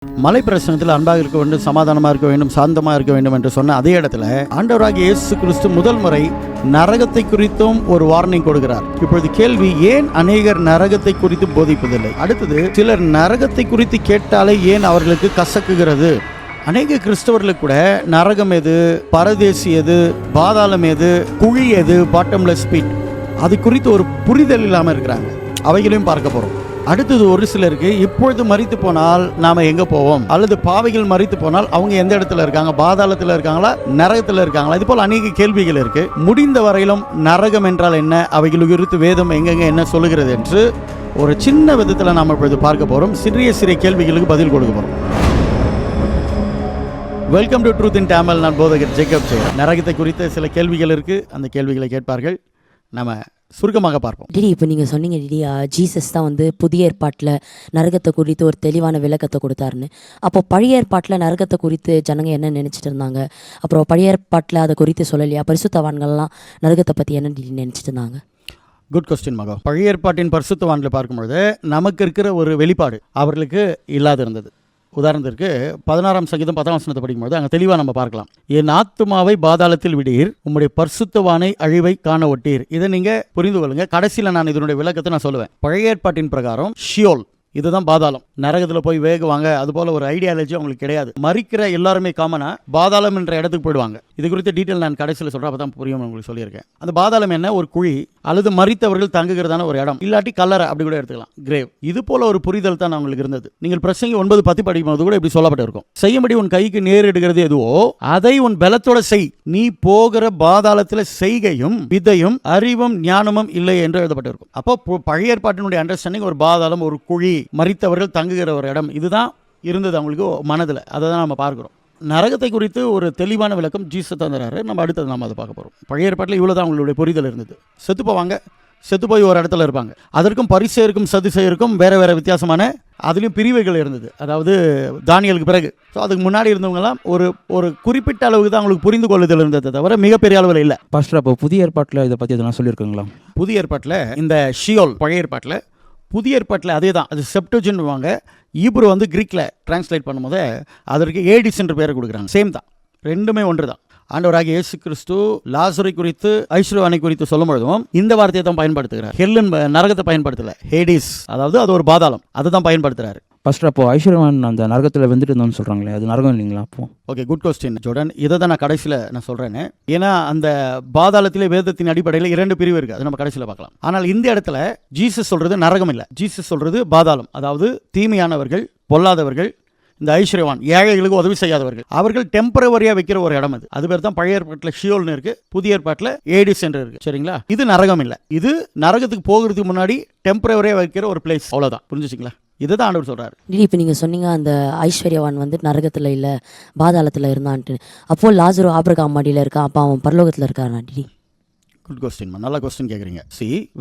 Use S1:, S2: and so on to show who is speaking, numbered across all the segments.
S1: மலை பிரசனத்தில் அன்பாக இருக்க வேண்டும், சமாதானமாக இருக்க வேண்டும், சாந்தமாக இருக்க வேண்டும் என்று சொன்ன அதே இடத்துல ஆண்டவராகிய இயேசு கிறிஸ்து முதல் முறை நரகத்தை குறித்தும் ஒரு வார்னிங் கொடுக்கிறார். இப்பொழுது கேள்வி, ஏன் அநேகர் நரகத்தை குறித்து போதிப்பதில்லை? அடுத்தது, சிலர் நரகத்தை குறித்து கேட்டாலே ஏன் அவர்களுக்கு கசக்குகிறது? அநேக கிறிஸ்தவர்களுக்கு கூட நரகம் எது, பரதேசி எது, பாதாளம் எது, குழி எது, பாட்டம்லெஸ் பிட், அது குறித்து ஒரு புரிதல் இல்லாமல் இருக்கிறாங்க. அவைகளையும் பார்க்க போகிறோம். அடுத்தது, ஒரு சிலருக்கு இப்பொழுது மரித்து போனால் நாம எங்க போவோம், அல்லது பாவிகள் மரித்து போனால் அவங்க எந்த இடத்துல இருக்காங்க, பாதாளத்தில் இருக்காங்களா, நரகத்தில் இருக்காங்களா? இது போல அநேக கேள்விகள் இருக்கு. முடிந்த வரையிலும் நரகம் என்றால் என்ன, அவைகள் குறித்து வேதம் எங்கெங்க என்ன சொல்லுகிறது என்று ஒரு சின்ன விதத்தில் நாம் இப்பொழுது பார்க்க போறோம். சிறிய கேள்விகளுக்கு பதில் கொடுக்க போறோம். வெல்கம் டு ட்ரூத் இன் தமிழ். நான் போதகர் ஜேக்கப் ஜெயர். நரகத்தை குறித்த சில கேள்விகள் இருக்கு, அந்த கேள்விகளை கேட்பார்கள். நம்ம சுருக்கமாக பார்ப்போம்.
S2: டிடி, இப்போ நீங்கள் சொன்னீங்க டிடி, ஜீசஸ் தான் புதிய ஏற்பாட்டில் நரகத்தை குறித்து ஒரு தெளிவான விளக்கத்தை கொடுத்தாருன்னு. அப்போ பழைய ஏற்பாட்டில் நரகத்தை குறித்து ஜனங்க என்ன நினச்சிட்டு இருந்தாங்க? அப்புறம் பழைய ஏற்பாட்டில் அதை குறித்து சொல்லலையா? பரிசுத்தவான்கள்லாம் நரகத்தை பற்றி என்ன டிடி நினச்சிட்டு இருந்தாங்க?
S1: குட் கொஸ்டின் மகா. பழைய ஏற்பாட்டின் பரிசுத்தவான்களை பார்க்கும்பொழுது நமக்கு இருக்கிற ஒரு வெளிப்பாடு அவர்களுக்கு இல்லாது இருந்தது. உதாரணத்திற்கு 16ஆம் சங்கீதம் 10ஆம் வசனத்தை படிக்கும்போது அங்கே தெளிவாக நம்ம பார்க்கலாம். என் ஆத்துமாவை பாதாளத்தில் விடீர், உம்முடைய பரிசுத்தவானை அழிவை காண ஒட்டீர். இதை நீங்கள் புரிந்து கொள்ளுங்க. கடைசியில் நான் இதனுடைய விளக்கத்தை நான் சொல்லுவேன். பழைய ஏற்பாட்டின் பிரகாரம் ஷியோல், இதுதான் பாதாளம். நரகத்தில் போய் வேகுவாங்க, அது போல ஒரு ஐடியாலஜி அவங்களுக்கு கிடையாது. மறிக்கிற எல்லாருமே காமனா பாதாளம் என்ற இடத்துக்கு போயிடுவாங்க. இது குறித்த டீட்டெயில் நான் கடைசியில் சொல்கிறேன், அப்போ தான் புரியும் உங்களுக்கு சொல்லியிருக்கேன். அந்த பாதாளம் என்ன, ஒரு குழி அல்லது மறித்தவர்கள் தங்குகிறதான ஒரு இடம், இல்லாட்டி கல்லறை அப்படி கூட எடுத்துக்கலாம், கிரேவ். இது போல ஒரு புரிதல் தான் அவங்களுக்கு இருந்தது. நீங்கள் பிரசங்கி 9:10 படிக்கும்போது கூட இப்படி சொல்லப்பட்டிருக்கும். செய்யும்படி உன் கைக்கு நேரிடுகிறது எதுவோ அதை உன் பலத்தோட செய், நீ போகிற பாதாளத்தில் செய்கையும் விதையும் அறிவும் ஞானமும் இல்லை என்று எழுதப்பட்டிருக்கும். அப்போ பழைய ஏற்பாட்டினுடைய அண்டர்ஸ்டாண்டிங் ஒரு பாதாளம், ஒரு குழி, மரித்தவர்கள் தங்குகிற ஒரு இடம், இதுதான் இருந்தது அவங்களுக்கு மனதில். அதை தான் நம்ம பார்க்குறோம். நரகத்தை குறித்து ஒரு தெளிவான விளக்கம் ஜீசஸ் தந்துறாரு. நம்ம அடுத்தது நம்ம அதை பார்க்க போகிறோம். பழைய ஏற்பாட்டில் இவ்வளோ தான் அவங்களுடைய புரிதல் இருந்தது. செத்து போவாங்க, செத்து போய் ஒரு இடத்துல இருப்பாங்க. அதற்கும் பரிசேருக்கும் சதுசேருக்கும் வேறு வித்தியாசமான அதுலேயும் பிரிவுகள் இருந்தது. அதாவது தானியலுக்கு பிறகு. ஸோ அதுக்கு முன்னாடி இருந்தவங்கலாம் ஒரு குறிப்பிட்ட அளவுக்கு தான் அவங்களுக்கு புரிந்து கொள்ளுதல் இருந்ததை தவிர மிகப்பெரிய அளவில் இல்லை.
S3: பாஸ்டர், அப்போ புதிய ஏற்பாட்டில் இதை பற்றி எதனா சொல்லியிருக்காங்களா?
S1: புதிய ஏற்பாட்டில் இந்த ஷியோல், பழைய ஏற்பாட்டில், புதிய ஏற்பாட்டில் அதே தான். அது செப்டோஜன்வாங்க. ஈப்ரு கிரீக்கில் டிரான்ஸ்லேட் பண்ணும்போது அதற்கு ஏடிஸ் என்ற பேரை கொடுக்குறாங்க. சேம் தான், ரெண்டுமே ஒன்று தான். ஆண்டவராகிய இயேசு கிறிஸ்து லாசரை குறித்து, ஐஸ்வர்யவானை குறித்து சொல்லும் பொழுதும் இந்த வார்த்தையை தான் பயன்படுத்துகிறார். ஹெல்லன் நரகத்தை பயன்படுத்தல, ஹேடிஸ், அதாவது அது ஒரு பாதாளம், அதுதான் பயன்படுத்துறாரு.
S3: ஃபர்ஸ்ட், அப்போ ஐஸ்வர்யவான் அந்த நரகத்தில் வந்துட்டு இருந்தோம்னு சொல்கிறாங்களே, அது நரகம் இல்லைங்களா? அப்போ
S1: ஓகே, குட் கொஸ்டின் ஜோர்டன். இதை தான் நான் கடைசியில் நான் சொல்கிறேன்னு. ஏன்னா அந்த பாதாளத்திலே வேதத்தின் அடிப்படையில் 2 பிரிவு இருக்குது, அது நம்ம கடைசியில் பார்க்கலாம். ஆனால் இந்த இடத்துல ஜீசஸ் சொல்கிறது நரகம் இல்லை, ஜீசஸ் சொல்கிறது பாதாளம். அதாவது தீமையானவர்கள், பொல்லாதவர்கள், இந்த ஐஸ்வர்யவான், ஏழைகளுக்கு உதவி செய்யாதவர்கள், அவர்கள் டெம்பரவரியாக வைக்கிற ஒரு இடம் அது. அது பேர் தான் பழைய ஏற்பாட்டில் ஷியோல்னு இருக்கு, புதிய ஏற்பாட்டில் ஏடிஸ் என்று இருக்கு. சரிங்களா? இது நரகம் இல்லை, இது நரகத்துக்கு போகிறதுக்கு முன்னாடி டெம்பரவரியாக வைக்கிற ஒரு பிளேஸ், அவ்வளோதான். புரிஞ்சுச்சிங்களா? இதுதான் ஆண்டவர் சொல்றாரு.
S2: இப்போ நீங்கள் சொன்னீங்க அந்த ஐஸ்வர்யவான் நரகத்தில் இல்லை பாதாளத்தில் இருந்தான்ட்டு. அப்போ லாசரு ஆபிரகாம் மடியில் இருக்கான், அப்போ அவன் பரலோகத்தில் இருக்கானா? டிடி,
S1: குட் கொஸ்டின், நல்ல கொஸ்டின் கேட்குறீங்க.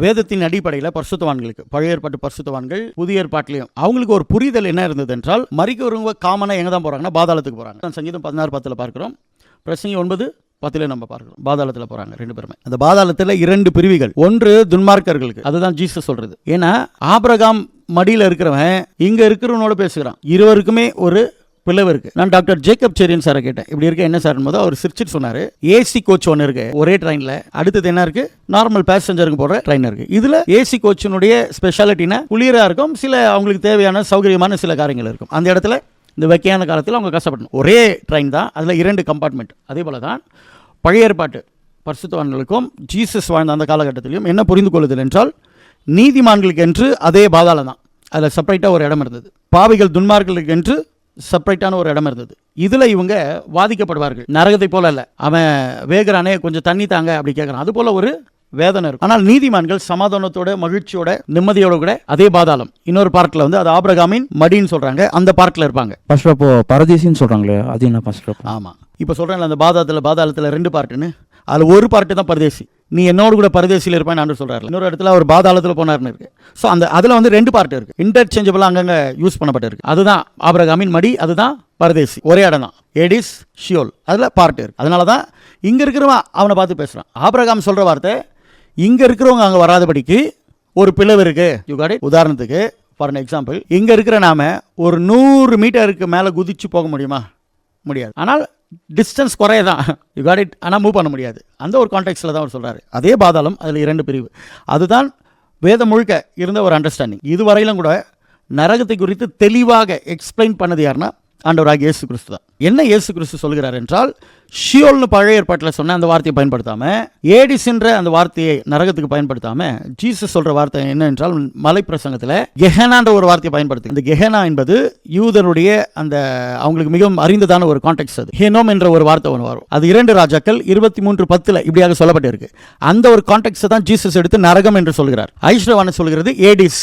S1: வேதத்தின் அடிப்படையில் பரிசுத்தவான்களுக்கு, பழைய ஏற்பாட்டு பரிசுத்தவான்கள், புதிய ஏற்பாட்டிலையும் அவங்களுக்கு ஒரு புரிதல் என்ன இருந்தது என்றால், மரிக்கிறவங்க காமனாக எங்கே தான் போகிறாங்கன்னா பாதாளத்துக்கு போகிறாங்க. சங்கீதம் 16:10 பார்க்குறோம், பிரசங்கி 9:10 நம்ம பார்க்குறோம், பாதாளத்தில் போகிறாங்க 2 பேருமே. அந்த பாதாளத்தில் 2 பிரிவுகள். ஒன்று துன்மார்க்கர்களுக்கு, அதுதான் ஜீசஸ் சொல்றது. ஏன்னா ஆபிரகாம் மடியில் இருக்கிறவன் இங்கே இருக்கிறவனோட பேசுகிறான், இருவருக்குமே ஒரு பிளவு இருக்கு. நான் டாக்டர் ஜேக்கப் ஜெயர் சாரை கேட்டேன், இப்படி இருக்க என்ன சார் போது அவர் சிரிச்சிட்டு சொன்னாரு, ஏசி கோச் ஒன்று இருக்கு ஒரே ட்ரெயினில், அடுத்தது என்ன இருக்கு, நார்மல் பேசஞ்சருக்கு போற ட்ரெயின் இருக்கு. இதுல ஏசி கோச்சினுடைய ஸ்பெஷாலிட்டினா குளிரா இருக்கும், சில அவங்களுக்கு தேவையான சௌகரியமான சில காரியங்கள் இருக்கும். அந்த இடத்துல இந்த வெக்கையான காலத்தில் அவங்க கஷ்டப்படணும். ஒரே ட்ரெயின் தான், அதில் 2 கம்பார்ட்மெண்ட். அதே போல தான் பழைய ஏற்பாட்டு பரிசுத்தவான்களுக்கும் ஜீசஸ் வாழ்ந்த அந்த காலகட்டத்திலையும் என்ன புரிந்து கொள்ளுதல் என்றால், நீதிமான்களுக்கு என்று அதே பாதாளம் தான், அதில் செப்பரேட்டாக ஒரு இடம் இருந்தது. பாவிகள் துன்மார்களுக்கு என்று செப்பரேட்டான ஒரு இடம் இருந்தது. இதில் இவங்க வாதிக்கப்படுவார்கள். நரகத்தை போல இல்லை, அவன் வேகிறானே கொஞ்சம் தண்ணி தாங்க அப்படி கேட்குறான், அது போல ஒரு வேதனை இருக்கும். ஆனால் நீதிமான்கள் சமாதானத்தோட, மகிழ்ச்சியோட, நிம்மதியோட கூட அதே பாதாளம் இன்னொரு பார்க்கில் அது ஆபிரகாமின் மடின்னு சொல்றாங்க, அந்த பார்க்கில் இருப்பாங்க.
S3: பாஸ்டர், அப்போ பரதேசின்னு சொல்றாங்களே, அது என்ன பாஸ்டர்?
S1: ஆமாம், இப்போ சொல்கிறேன் அந்த பாதாளத்தில் 2 பார்ட்டுன்னு, அதில் ஒரு பார்ட்டு தான் பரதேசி. நீ என்னோடு கூட பரதேசியில் இருப்பான்னு ஆண்டு சொல்கிறாரு. இன்னொரு இடத்துல ஒரு பாதாளத்தில் போனார்னு இருக்கு. ஸோ அதில் 2 பார்ட் இருக்கு, இன்டர்சேஞ்சபிளாக அங்கங்கே யூஸ் பண்ணப்பட்டிருக்கு. அதுதான் ஆபிரகாமின் மடி, அதுதான் பரதேசி, ஒரே இடம் தான், ஏடிஸ் ஷியோல், அதில் பார்ட் இருக்கு. அதனால தான் இங்கே இருக்கிறவன் அவனை பார்த்து பேசுகிறான். ஆபிரகாம் சொல்கிற வார்த்தை இங்கே இருக்கிறவங்க அங்கே வராதபடிக்கு ஒரு பிளவு இருக்கு. You got it. உதாரணத்துக்கு ஃபார் an எக்ஸாம்பிள், இங்கே இருக்கிற நாம ஒரு 100 மீட்டருக்கு மேலே குதிச்சு போக முடியுமா? முடியாது. ஆனால் டிஸ்டன்ஸ் குறையதான், யூ காட் இட். ஆனால் மூவ் பண்ண முடியாது. அந்த ஒரு கான்டெக்ஸ்டில் தான் அவர் சொல்கிறாரு. அதே பாதாளம், அதில் 2 பிரிவு. அதுதான் வேதம் முழுக்க இருந்த ஒரு அண்டர்ஸ்டாண்டிங். இதுவரையிலும் கூட நரகத்தை குறித்து தெளிவாக எக்ஸ்பிளைன் பண்ணது யாருன்னா ஆண்டவராக இயேசு கிறிஸ்து தான். என்ன இயேசு கிறிஸ்து சொல்கிறார் என்றால், ஷியோல்னு பழைய ஏற்பாட்டில் சொன்ன அந்த வார்த்தையை பயன்படுத்தாமல், ஏடிஸ்ன்ற அந்த வார்த்தையை நரகத்துக்கு பயன்படுத்தாமல், ஜீசஸ் சொல்கிற வார்த்தை என்ன என்றால், மலை பிரசங்கத்தில் கெஹனான்ற ஒரு வார்த்தையை பயன்படுத்து. இந்த கெஹனா என்பது யூதருடைய அந்த அவங்களுக்கு மிகவும் அறிந்ததான ஒரு கான்டெக்ட். அது ஹெனோம் என்ற ஒரு வார்த்தை ஒன்று வரும். அது 2 ராஜாக்கள் 23:10 இப்படியாக சொல்லப்பட்டு இருக்கு. அந்த ஒரு கான்டெக்ட் தான் ஜீசஸ் எடுத்து நரகம் என்று சொல்கிறார். ஐஸ்வர்யவான் சொல்கிறது ஏடிஸ்,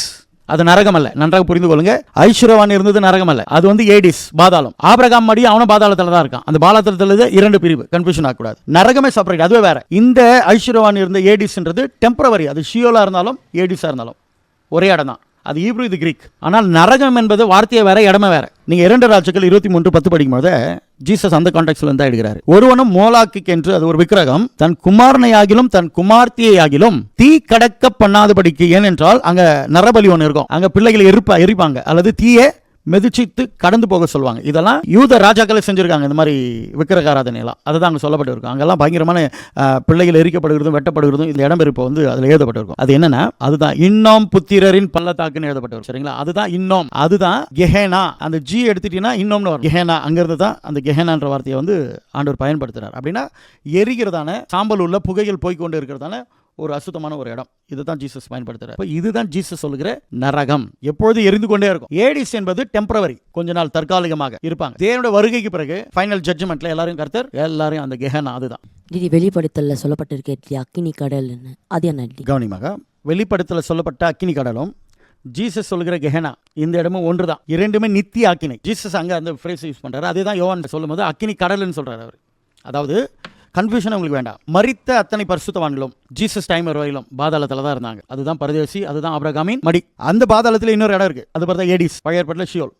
S1: அது நரகம் அல்ல. நன்றாக புரிந்து கொள்ளுங்க. ஐஸ்வர்யவான் இருந்தது நரகம் அல்ல, அது வந்து ஏடிஸ், பாதாளம். ஆபிரகாம் மடி அவனும் பாதாளத்தில் தான் இருக்கான். அந்த பாதாளத்தில் 2 பிரிவு, கன்ஃபியூஷன் ஆகக்கூடாது. நரகமே செப்பரேட், அதுவே வேற. இந்த ஐஸ்வர்யவான் இருந்த ஏடிஸ்ன்றது டெம்பரவரி. அது ஷியோலா இருந்தாலும் ஏடிஸா இருந்தாலும் ஒரே இடம் தான். அது ஈப்ரு, இது கிரீக். ஆனால் நரகம் என்பது வார்த்தையை வேற, இடமே வேற. நீங்க 2 ராஜாக்கள் 23:10 படிக்கும்போது ஜீசஸ் அந்த கான்டெக்ட்ல தான் எடுக்கிறார். ஒருவனும் மோலாக்கு என்று, அது ஒரு விக்கிரகம், தன் குமாரனையாகிலும் தன் குமார்த்தியாகிலும் தீ கடக்க பண்ணாதபடிக்கு. ஏனென்றால் அங்க நரபலி ஒன்று இருக்கும். அங்க பிள்ளைகளை எரிப்பாங்க அல்லது தீயை மெதிச்சிட்டு கடந்து போக சொல்லுவாங்க. இதெல்லாம் யூத ராஜாக்களை செஞ்சிருக்காங்க. இந்த மாதிரி விக்கிரக ஆராதனையெல்லாம் அதுதான் அங்கே சொல்லப்பட்டு இருக்கும். அங்கெல்லாம் பயங்கரமான பிள்ளைகள் எரிக்கப்படுகிறதும் வெட்டப்படுகிறதும் இந்த இடம் இப்போ வந்து அதில் எழுதப்பட்டிருக்கும். அது என்னன்னா, அதுதான் இன்னோம் புத்திரரின் பள்ளத்தாக்குன்னு எழுதப்பட்டிருக்கும். சரிங்களா? அதுதான் இன்னோம், அதுதான் கெஹேனா. அந்த ஜி எடுத்துட்டீங்கன்னா இன்னோம்னு வரும். கெஹேனா அங்கிருந்து தான் அந்த கெஹேனான்ற வார்த்தையை வந்து ஆண்டவர் பயன்படுத்துறார். அப்படின்னா எரிகிறதான சாம்பல் உள்ள புகைகள் போய்கொண்டு இருக்கிறதான ஒரு அசுத்தமான ஒரு இடம். இதுதான் ஜீசஸ் பயன்படுத்துறார். இதுதான் ஜீசஸ் சொல்லுகிற நரகம். எப்பொழுது எரிந்து கொண்டே இருக்கும். ஏடிஸ் என்பது டெம்பரவரி, கொஞ்ச நாள் தற்காலிகமாக இருப்பாங்க. தேவனுடைய வருகைக்கு பிறகு ஃபைனல் ஜட்ஜ்மெண்ட்ல எல்லாரும் கர்த்தர் எல்லாரும் அந்த கெஹனா. அதுதான்
S2: வெளிப்படுத்தல சொல்லப்பட்டிருக்கே அக்கினி கடல், அது என்ன?
S1: கவனிமாக, வெளிப்படுத்தல சொல்லப்பட்ட அக்கினி கடலும் ஜீசஸ் சொல்லுகிற கெஹனா இந்த இடமும் ஒன்று தான். 2மே நித்திய அக்கினி. ஜீசஸ் அங்க அந்த ஃப்ரேஸ் யூஸ் பண்றாரு. அதே தான் யோவான் சொல்லும்போது அக்கினி கடல்னு சொல்றாரு அவர். அதாவது கன்ஃபியூஷன் உங்களுக்கு வேண்டாம். மரித்த அத்தனை பரிசுத்தவான்களும் ஜீசஸ் டைம் வரையிலும் பாதாளத்தில் தான் இருந்தாங்க. அதுதான் பரதேசி, அதுதான் ஆபிரகாமின் மடி. அந்த பாதாளத்தில் இன்னொரு இடம் இருக்கு. அது பார்த்தா ஏடிஸ், பழைய ஏற்பாட்டில் ஷியோல்.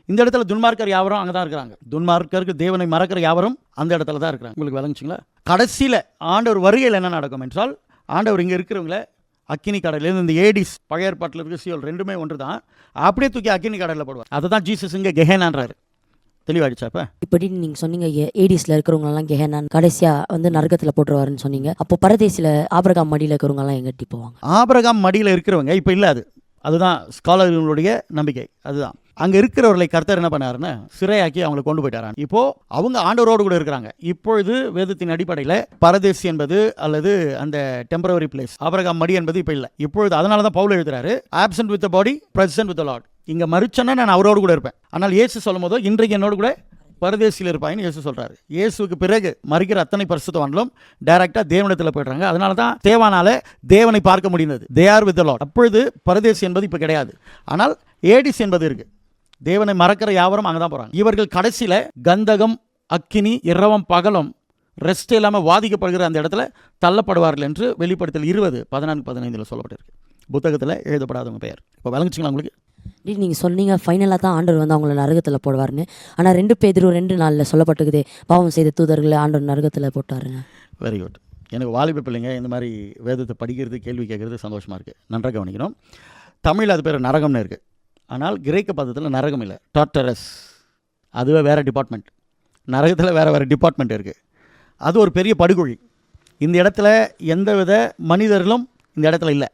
S1: இந்த இடத்துல துன்மார்க்கர் யாவரும் அங்கே தான் இருக்கிறாங்க. துன்மார்க்கருக்கு தேவனை மறக்கிற யாவரும் அந்த இடத்துல தான் இருக்கிறாங்க. உங்களுக்கு விளங்குச்சுங்களா? கடைசியில் ஆண்டவர் வருகையில் என்ன நடக்கும் என்றால், ஆண்டவர் இங்கே இருக்கிறவங்கள அக்கினி கடலில் இந்த ஏடிஸ் பழைய ஏற்பாட்டில் இருக்க ஷியோல் 2மே ஒன்று தான், அப்படியே தூக்கி அக்கினி கடலில் போடுவார். அதை தான் ஜீசஸ் இங்கே கெஹேனான்றாரு. தெளிவாயிடுச்சா? இப்ப
S2: இப்படி நீங்க சொன்னீங்க ஏடிஸ்ல இருக்கிறவங்க எல்லாம் கெஹனான், கடைசியா வந்து நரகத்துல போட்டுருவாருன்னு சொன்னீங்க. அப்போ பரதேசில ஆபிரகாம் மடியில இருக்கிறவங்க எல்லாம் எங்கட்டி போவாங்க?
S1: ஆபிரகாம் மடியில இருக்கிறவங்க இப்ப இல்ல. அதுதான் ஸ்காலர்களுடைய நம்பிக்கை. அதுதான் அங்க இருக்கிறவர்களை கர்த்தர் என்ன பண்ணாருன்னா சிறையாக்கி அவங்களை கொண்டு போயிட்டாரான். இப்போ அவங்க ஆண்டவரோடு கூட இருக்கிறாங்க. இப்பொழுது வேதத்தின் அடிப்படையில் பரதேசி என்பது அல்லது அந்த டெம்பரவரி பிளேஸ், ஆபிரகாம் மடி என்பது இப்ப இல்லை. இப்பொழுது அதனால தான் பவுல் எழுதுறாரு, absent with the body present with the Lord. இங்க மறிச்சேன்னா நான் அவரோடு கூட இருப்பேன். ஆனால் இயேசு சொல்லும் போது இன்றைக்கு என்னோடு கூட பரதேசியில் இருப்பாயின்னு இயேசு சொல்றாரு. இயேசுக்கு பிறகு மறிக்கிற அத்தனை பரிசுத்தவான்களும் டைரக்டா தேவனிடத்தில் போயிடுறாங்க. அதனால தான் தேவானால தேவனை பார்க்க முடிந்தது. They are with the Lord. அப்பொழுது பரதேசி என்பது இப்ப கிடையாது. ஆனால் ஏடிஸ் என்பது இருக்கு. தேவனை மறக்கிற யாவரும் அங்கே தான் போறாங்க. இவர்கள் கடைசியில கந்தகம், அக்கினி, இரவும் பகலும் ரெஸ்ட் இல்லாமல் வாதிக்கப்படுகிற அந்த இடத்துல தள்ளப்படுவார்கள் என்று வெளிப்படுத்தல் 20:14-15 சொல்லப்பட்டிருக்கு. புத்தகத்தில் எழுதப்படாதவங்க பெயர். இப்போ விளங்குச்சுங்களா உங்களுக்கு?
S2: நீங்கள் சொன்னீங்க ஃபைனலாக தான் ஆண்டவர் வந்து அவங்கள நரகத்தில் போடுவார்னு. ஆனால் 2 பேதுரு 2:4 சொல்லப்பட்டுக்குதே, பாவம் செய்த தூதர்களை ஆண்டவர் நரகத்தில் போட்டாருங்க.
S1: Very good. எனக்கு வாலிப பிள்ளைங்க இந்த மாதிரி வேதத்தை படிக்கிறது, கேள்வி கேட்கறது சந்தோஷமாக இருக்குது. நன்றாக கவனிக்கணும். தமிழ் அது பேர் நரகம்னு இருக்குது. ஆனால் கிரேக்க பதத்தில் நரகம் இல்லை, டார்டரஸ். அதுவே வேறு டிபார்ட்மெண்ட். நரகத்தில் வேறு டிபார்ட்மெண்ட் இருக்குது. அது ஒரு பெரிய படுகொழி. இந்த இடத்துல எந்தவித மனிதர்களும் இந்த இடத்துல இல்லை.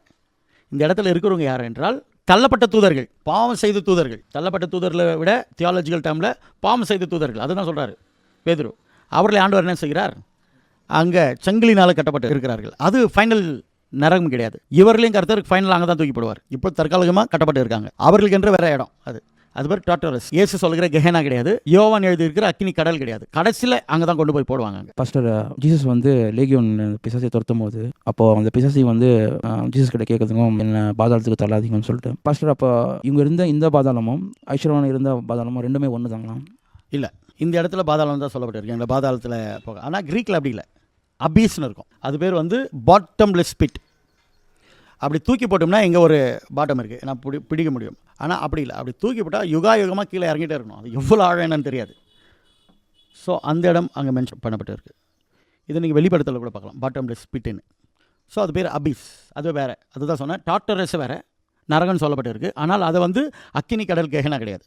S1: இந்த இடத்துல இருக்கிறவங்க யார் என்றால் தள்ளப்பட்ட தூதர்கள், பாவம் செய்த தூதர்கள். தள்ளப்பட்ட தூதர்களை விட தியாலஜிக்கல் டைமில் பாவம் செய்த தூதர்கள், அதுதான் சொல்கிறாரு பேதுரு. அவர்களை ஆண்டவர் என்ன செய்கிறார்? அங்கே சங்கிலினால் கட்டப்பட்டு இருக்கிறார்கள். அது ஃபைனல் நரகம் கிடையாது. இவர்களையும் கர்த்தருக்கு ஃபைனல் அங்கே தான் தூக்கி போடுவார். இப்போ தற்காலிகமாக கட்டப்பட்டு இருக்காங்க. அவர்களுக்கு என்று வேற இடம். அது பேர் டார்டரஸ். இயேசு சொல்கிற கெஹனா கிடையாது. யோவான் எழுதியிருக்கிற அக்கினி கடல் கிடையாது. கடைசியில் அங்கே தான் கொண்டு போய் போடுவாங்க.
S3: பாஸ்டர், ஜீசஸ் வந்து லேகியோன் பிசாசை துரத்தும் போது அப்போ அந்த பிசாசி வந்து ஜீசஸ் கிட்ட கேட்கறதுக்கும் என்ன பாதாளத்துக்கு தள்ளாதீங்கன்னு சொல்லிட்டு, பாஸ்டர் அப்போ இவங்க இருந்த இந்த பாதாளமும் ஐஸ்வர்யவான் இருந்த பாதாளமும் 2மே ஒன்று தாங்களா? இல்லை, இந்த இடத்துல பாதாளம் தான் சொல்லப்பட்டிருக்கு. எங்களை பாதாளத்தில் போக. ஆனால் கிரீக்கில் அப்படி இல்லை, அபீஸ்னு இருக்கும். அது பேர் வந்து பாட்டம்லெஸ் பிட். அப்படி தூக்கி போட்டோம்னா இங்கே ஒரு பாட்டம் இருக்குது, நான் பிடிக்க முடியும். ஆனால் அப்படி இல்லை. அப்படி தூக்கி போட்டால் யுகமாக கீழே இறங்கிட்டே இருக்கணும். அது எவ்வளோ ஆழம் என்னன்னு தெரியாது. ஸோ அந்த இடம் அங்கே மென்ஷன் பண்ணப்பட்டு இருக்குது. இது நீங்கள் வெளிப்படுத்தல கூட பார்க்கலாம், பாட்டம்லெஸ் பிட்டுன்னு. ஸோ அது பேர் அபீஸ். அது வேறு. அதுதான் சொன்னேன், டார்டரஸ் வேறு,
S1: நரகம்னு சொல்லப்பட்டிருக்கு. ஆனால் அதை வந்து அக்கினி கடல் கெஹனா கிடையாது.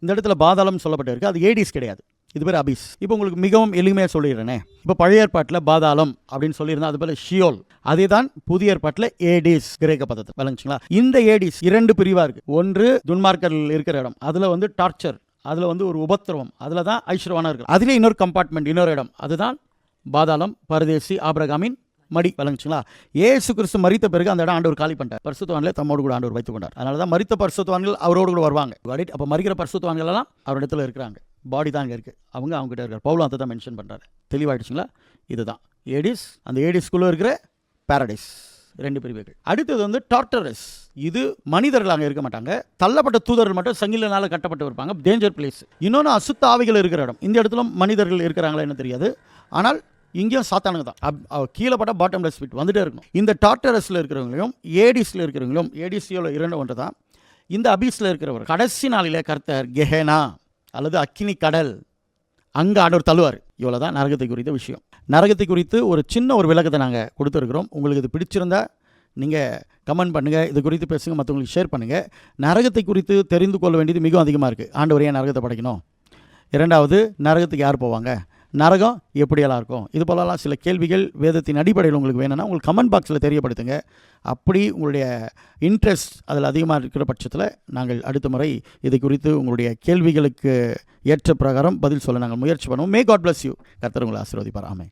S1: இந்த இடத்துல பாதாளம் சொல்லப்பட்டிருக்கு, அது ஏடிஸ் கிடையாது, இது பேர் அபிஸ். இப்போ உங்களுக்கு மிகவும் எளிமையாக சொல்லிடுறேனே, இப்போ பழைய ஏற்பாட்டில் பாதாளம் அப்படின்னு சொல்லியிருந்தா அது போல ஷியோல், அதே தான் புதிய ஏற்பாட்டில் ஏடிஸ் கிரேக்க பதத்தை விளங்குச்சுங்களா. இந்த ஏடிஸ் 2 பிரிவாக இருக்குது. ஒன்று துன்மார்க்கர்கள் இருக்கிற இடம், அதில் வந்து டார்ச்சர், அதில் வந்து ஒரு உபத்திரவம், அதில் தான் ஐஸ்வர்யவானவர்கள். அதிலே இன்னொரு கம்பார்ட்மெண்ட், இன்னொரு இடம், அதுதான் பாதாளம், பரதேசி, ஆபிரகாமின் மடி. விளங்குச்சுங்களா. ஏசு கிறிஸ்து மரித்த பிறகு அந்த இடம் ஆண்டவர் காலி பண்ணிட்டார். பரிசுத்தவான்களை தம்மோடு கூட ஆண்டவர் வைத்துக் கொண்டார். அதனால தான் மரித்த பரிசுத்தவான்கள் அவரோடு கூட வருவாங்க. அப்போ மரிக்கிற பரிசுத்தவான்கள் எல்லாம் அவர் இடத்துல இருக்கிறாங்க, பாடி தான் அங்கே இருக்குது, அவங்க கிட்ட இருக்கார். பவுலும் அதை தான் மென்ஷன் பண்ணுறாரு. தெளிவாயிடுச்சுங்களா. இதுதான் ஏடிஸ். அந்த ஏடிஸ்குள்ளே இருக்கிற பாரடைஸ், 2 பிரிவுகள். அடுத்தது வந்து டார்டரஸ். இது மனிதர்கள் அங்கே இருக்க மாட்டாங்க, தள்ளப்பட்ட தூதர்கள் மட்டும் சங்கிலினால கட்டப்பட்டு இருப்பாங்க, டேஞ்சர் பிளேஸ். இன்னொன்று அசுத்த ஆவிகள் இருக்கிற இடம். இந்த இடத்துல மனிதர்கள் இருக்கிறாங்களா என்ன தெரியாது, ஆனால் இங்கேயும் சாத்தானுங்க தான். கீழே பட்ட பாட்டம்லெஸ் பிட் வந்துட்டே இருக்கணும். இந்த டார்டரஸில் இருக்கிறவங்களையும் ஏடிஸில் இருக்கிறவங்களும், ஏடிஸியோட 2 ஒன்று தான். இந்த அபீஸில் இருக்கிறவர் கடைசி நாளில் கர்த்தர் கெஹனா அல்லது அக்கினி கடல், அங்கே ஆண்டவர் தள்ளுவார். இவ்வளோ தான் நரகத்தை குறித்த விஷயம். நரகத்தை குறித்து ஒரு சின்ன ஒரு விளக்கத்தை நாங்கள் கொடுத்துருக்குறோம். உங்களுக்கு இது பிடிச்சிருந்தா நீங்கள் கமெண்ட் பண்ணுங்கள், இது குறித்து பேசுங்க, மற்றவங்களுக்கு ஷேர் பண்ணுங்கள். நரகத்தை குறித்து தெரிந்து கொள்ள வேண்டியது மிகவும் அதிகமாக இருக்குது. ஆண்டவர் ஏன் நரகத்தை படைக்கணும், 2வது நரகத்துக்கு யார் போவாங்க, நரகம் எப்படியெல்லாம் இருக்கும், இது போலலாம் சில கேள்விகள் வேதத்தின் அடிப்படையில் உங்களுக்கு வேணும்னா உங்களுக்கு கமெண்ட் பாக்ஸில் தெரியப்படுத்துங்க. அப்படி உங்களுடைய இன்ட்ரெஸ்ட் அதில் அதிகமாக இருக்கிற பட்சத்தில் நாங்கள் அடுத்த முறை இதை குறித்து உங்களுடைய கேள்விகளுக்கு ஏற்ற பிரகாரம் பதில் சொல்ல நாங்கள் முயற்சி பண்ணுவோம். May God bless you. கர்த்தர் உங்களை ஆசீர்வதிப்பார். ஆமென்.